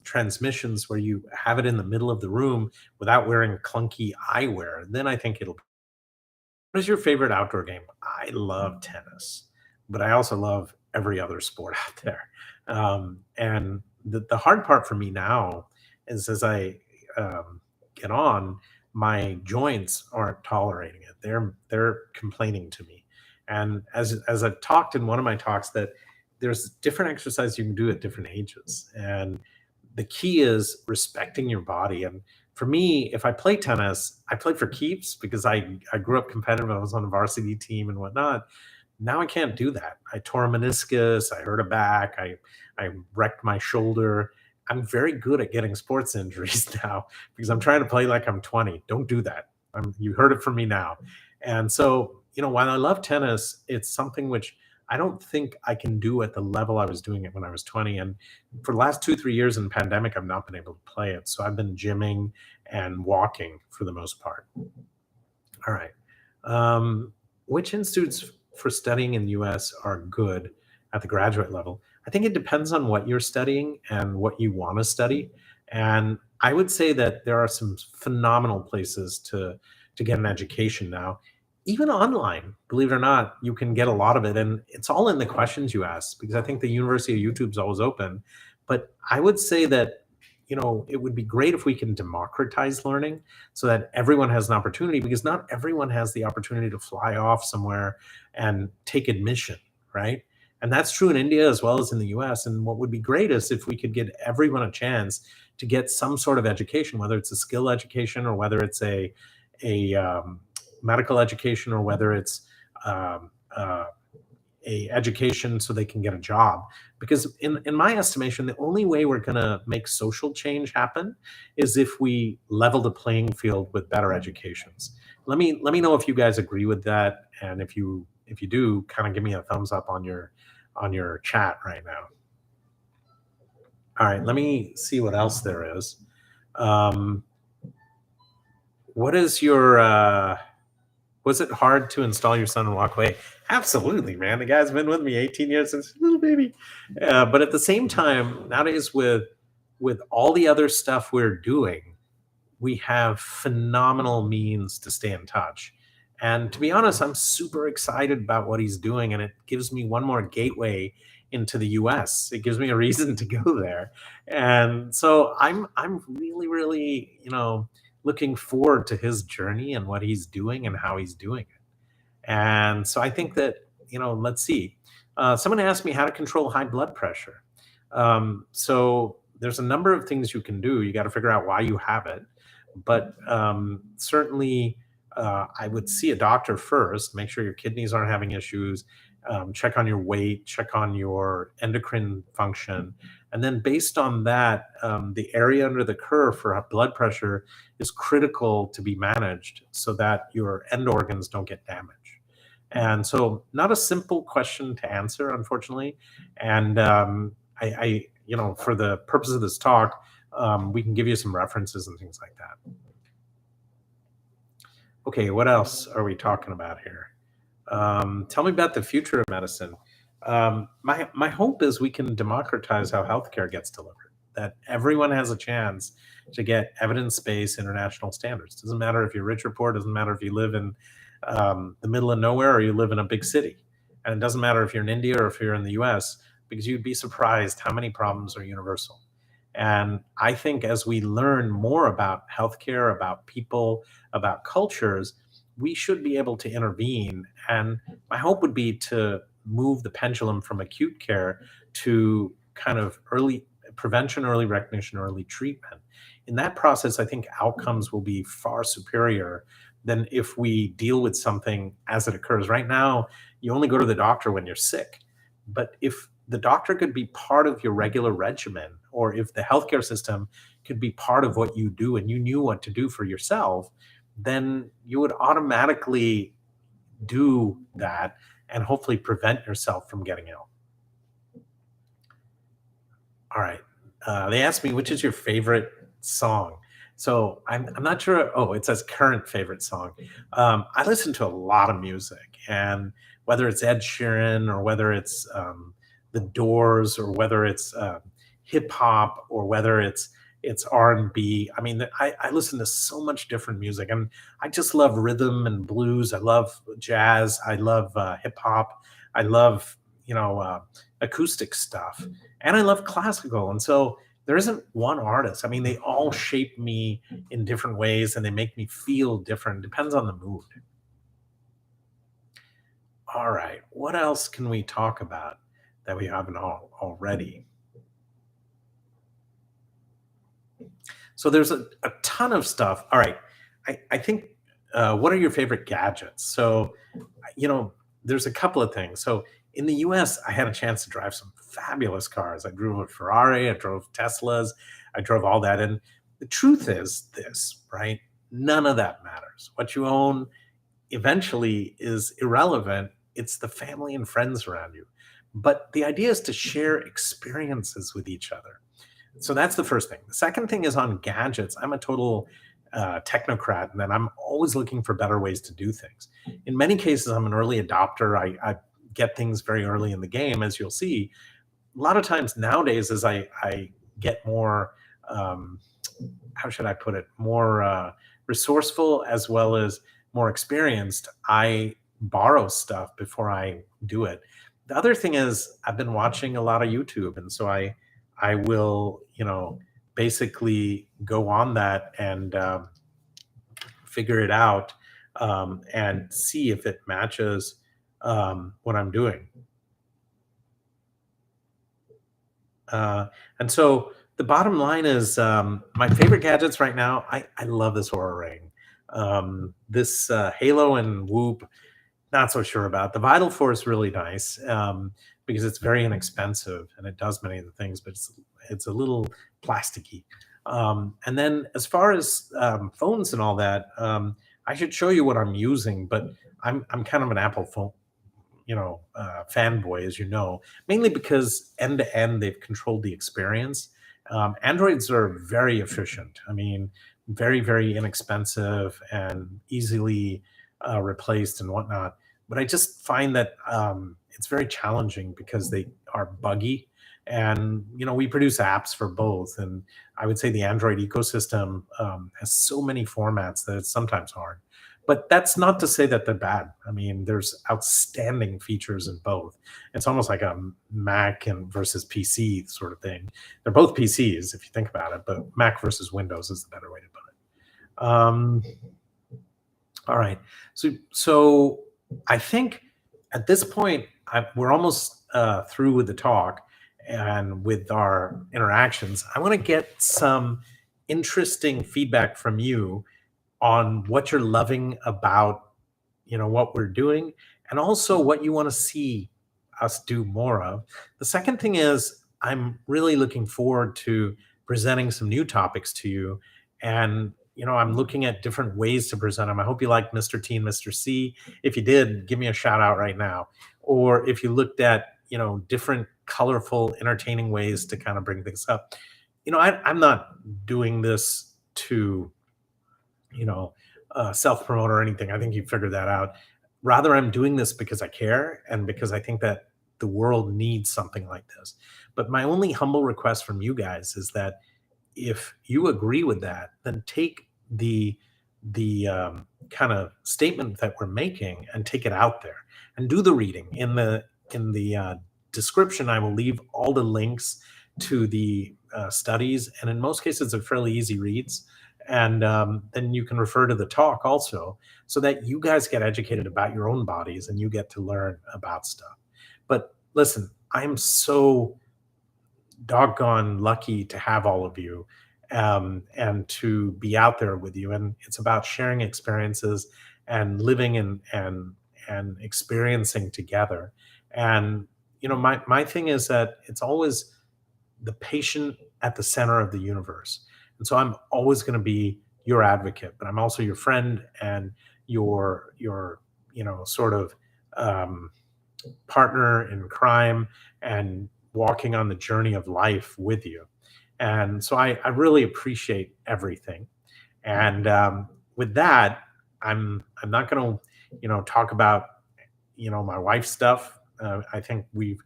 transmissions where you have it in the middle of the room without wearing clunky eyewear, then I think it'll. What is your favorite outdoor game? I love tennis, but I also love every other sport out there. And the hard part for me now is, as I get on, my joints aren't tolerating it. They're complaining to me. And as I've talked in one of my talks, that there's different exercise you can do at different ages. And the key is respecting your body. And for me, if I play tennis, I play for keeps because I grew up competitive. I was on a varsity team and whatnot. Now I can't do that. I tore a meniscus. I hurt a back. I wrecked my shoulder. I'm very good at getting sports injuries now because I'm trying to play like I'm 20. Don't do that. You heard it from me now. And so, while I love tennis, it's something which I don't think I can do at the level I was doing it when I was 20. And for the last 2, 3 years in the pandemic, I've not been able to play it. So I've been gymming and walking for the most part. All right. Which institutes for studying in the US are good at the graduate level? I think it depends on what you're studying and what you want to study. And I would say that there are some phenomenal places to get an education now. Even online, believe it or not, you can get a lot of it. And it's all in the questions you ask, because I think the University of YouTube is always open. But I would say that, it would be great if we can democratize learning so that everyone has an opportunity, because not everyone has the opportunity to fly off somewhere and take admission, right? And that's true in India as well as in the US. And what would be great is if we could give everyone a chance to get some sort of education, whether it's a skill education or whether it's a medical education, or whether it's um, uh, a education so they can get a job. Because in my estimation, the only way we're going to make social change happen is if we level the playing field with better educations. Let me know if you guys agree with that, and if you do, kind of give me a thumbs up on your chat right now. All right, let me see what else there is. Um, what is your Was it hard to install your son and walk away? Absolutely, man. The guy's been with me 18 years since he was a little baby. But at the same time, nowadays with all the other stuff we're doing, we have phenomenal means to stay in touch. And to be honest, I'm super excited about what he's doing, and it gives me one more gateway into the US. It gives me a reason to go there. And so I'm really, really, looking forward to his journey and what he's doing and how he's doing it. And so I think that, let's see. Someone asked me how to control high blood pressure. So there's a number of things you can do. You got to figure out why you have it. But certainly, I would see a doctor first, make sure your kidneys aren't having issues, check on your weight, check on your endocrine function. And then, based on that, the area under the curve for blood pressure is critical to be managed so that your end organs don't get damaged. And so, not a simple question to answer, unfortunately. And for the purpose of this talk, we can give you some references and things like that. Okay, what else are we talking about here? Tell me about the future of medicine. My hope is we can democratize how healthcare gets delivered. That everyone has a chance to get evidence-based international standards. Doesn't matter if you're rich or poor. Doesn't matter if you live in the middle of nowhere or you live in a big city. And it doesn't matter if you're in India or if you're in the US, because you'd be surprised how many problems are universal. And I think as we learn more about healthcare, about people, about cultures, we should be able to intervene. And my hope would be to move the pendulum from acute care to kind of early prevention, early recognition, early treatment. In that process, I think outcomes will be far superior than if we deal with something as it occurs. Right now, you only go to the doctor when you're sick. But if the doctor could be part of your regular regimen, or if the healthcare system could be part of what you do and you knew what to do for yourself, then you would automatically do that and hopefully prevent yourself from getting ill. All right. They asked me, which is your favorite song? So I'm not sure. Oh, it says current favorite song. I listen to a lot of music, and whether it's Ed Sheeran or whether it's The Doors or whether it's hip hop or whether it's R&B. I mean, I listen to so much different music, and I just love rhythm and blues. I love jazz. I love hip hop. I love acoustic stuff, and I love classical. And so there isn't one artist. I mean, they all shape me in different ways, and they make me feel different. Depends on the mood. All right, what else can we talk about that we haven't already? So there's a ton of stuff. All right. I think, what are your favorite gadgets? So, you know, there's a couple of things. So in the US, I had a chance to drive some fabulous cars. I drove a Ferrari, I drove Teslas, I drove all that. And the truth is this, right? None of that matters. What you own eventually is irrelevant. It's the family and friends around you. But the idea is to share experiences with each other. So that's the first thing. The second thing is on gadgets. I'm a total technocrat, and then I'm always looking for better ways to do things. In many cases, I'm an early adopter. I get things very early in the game, as you'll see. A lot of times nowadays, as I get more, um, how should I put it, more resourceful as well as more experienced, I borrow stuff before I do it. The other thing is I've been watching a lot of YouTube, and so I will, basically go on that and figure it out, and see if it matches what I'm doing. And so the bottom line is, my favorite gadgets right now. I love this Aura Ring. This Halo and Whoop, not so sure about. The Vital Force really nice, because it's very inexpensive and it does many of the things, but it's a little plasticky. And then as far as phones and all that, I should show you what I'm using, but I'm kind of an Apple phone, fanboy, as you know, mainly because end to end they've controlled the experience. Androids are very efficient. I mean, very, very inexpensive and easily replaced and whatnot. But I just find that it's very challenging because they are buggy. And we produce apps for both, and I would say the Android ecosystem has so many formats that it's sometimes hard. But that's not to say that they're bad. I mean, there's outstanding features in both. It's almost like a Mac and versus PC sort of thing. They're both PCs if you think about it, but Mac versus Windows is the better way to put it. All right. So I think at this point we're almost through with the talk and with our interactions. I want to get some interesting feedback from you on what you're loving about what we're doing, and also what you want to see us do more of. The second thing is I'm really looking forward to presenting some new topics to you, and I'm looking at different ways to present them. I hope you like Mr. T and Mr. C. If you did, give me a shout out right now. Or if you looked at different colorful entertaining ways to kind of bring things up. I'm not doing this to you know, self promote or anything. I think you figured that out. Rather, I'm doing this because I care and because I think that the world needs something like this. But my only humble request from you guys is that if you agree with that, then take the kind of statement that we're making and take it out there and do the reading. In the description, I will leave all the links to the studies, and in most cases, they're fairly easy reads. And then you can refer to the talk also, so that you guys get educated about your own bodies and you get to learn about stuff. But listen, I'm so doggone lucky to have all of you, and to be out there with you. And it's about sharing experiences and living and experiencing together. And my thing is that it's always the patient at the center of the universe. And so I'm always going to be your advocate, but I'm also your friend and your sort of um, partner in crime, and walking on the journey of life with you. And so I really appreciate everything. And with that, I'm not going to talk about my wife's stuff. I think we've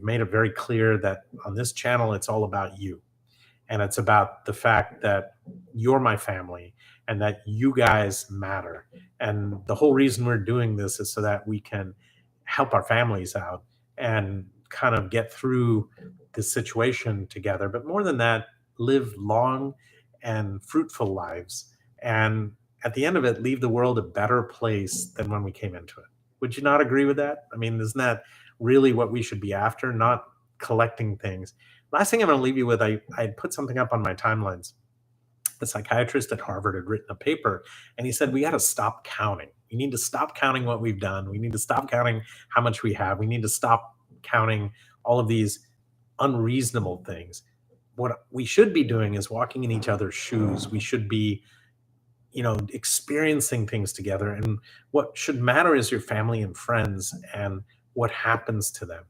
made it very clear that on this channel it's all about you, and it's about the fact that you're my family and that you guys matter. And the whole reason we're doing this is so that we can help our families out and kind of get through this situation together. But more than that, live long and fruitful lives. And at the end of it, leave the world a better place than when we came into it. Would you not agree with that? I mean, isn't that really what we should be after? Not collecting things. Last thing I'm going to leave you with, I put something up on my timelines. A psychiatrist at Harvard had written a paper, and he said, we got to stop counting. We need to stop counting what we've done. We need to stop counting how much we have. We need to stop counting all of these unreasonable things. What we should be doing is walking in each other's shoes. We should be experiencing things together. And what should matter is your family and friends and what happens to them.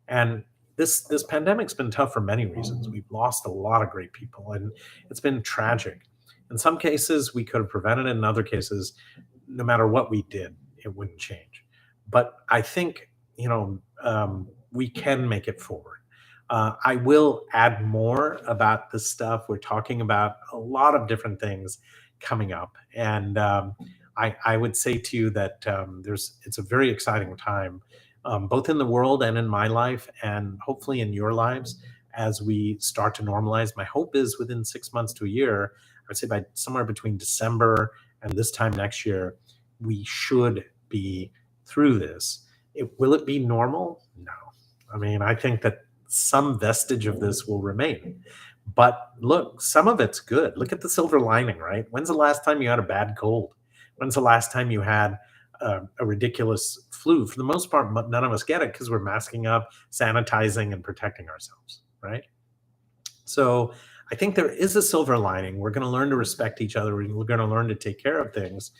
And this pandemic's been tough for many reasons. We've lost a lot of great people, and it's been tragic. In some cases, we could have prevented it. In other cases, no matter what we did, it wouldn't change. But I think we can make it forward. I will add more about this stuff. We're talking about a lot of different things coming up, and I would say to you that it's a very exciting time, both in the world and in my life, and hopefully in your lives as we start to normalize. My hope is within 6 months to a year, I would say by somewhere between December and this time next year, we should be through this. Will it be normal? No. I mean, I think that some vestige of this will remain. But look, some of it's good. Look at the silver lining, right? When's the last time you had a bad cold? When's the last time you had a ridiculous flu? For the most part, none of us get it because we're masking up, sanitizing, and protecting ourselves, right? So I think there is a silver lining. We're going to learn to respect each other. We're going to learn to take care of things,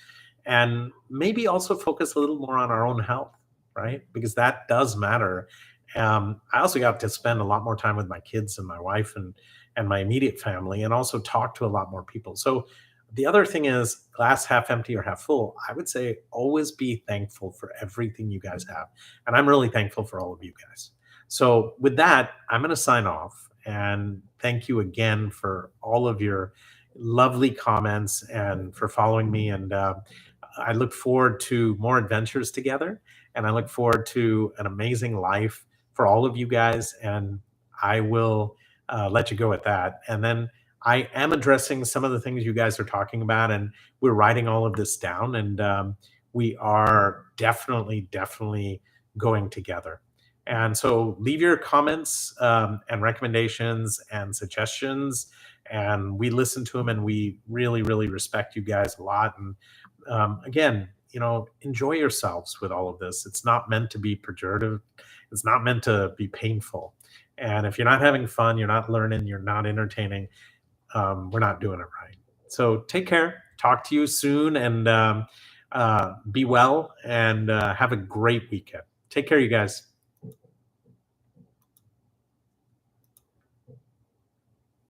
and maybe also focus a little more on our own health, right? Because that does matter. I also got to spend a lot more time with my kids and my wife and my immediate family, and also talk to a lot more people. So the other thing is glass half empty or half full. I would say always be thankful for everything you guys have. And I'm really thankful for all of you guys. So with that, I'm going to sign off, and thank you again for all of your lovely comments and for following me. And I look forward to more adventures together, and I look forward to an amazing life for all of you guys. And I will let you go at that. And then I am addressing some of the things you guys are talking about, and we're writing all of this down. And we are definitely going together. And so leave your comments and recommendations and suggestions, and we listen to them, and we really respect you guys a lot. And again, enjoy yourselves with all of this. It's not meant to be pejorative. It's not meant to be painful. And if you're not having fun, you're not learning, you're not entertaining, we're not doing it right. So take care. Talk to you soon, and be well, and have a great weekend. Take care, you guys.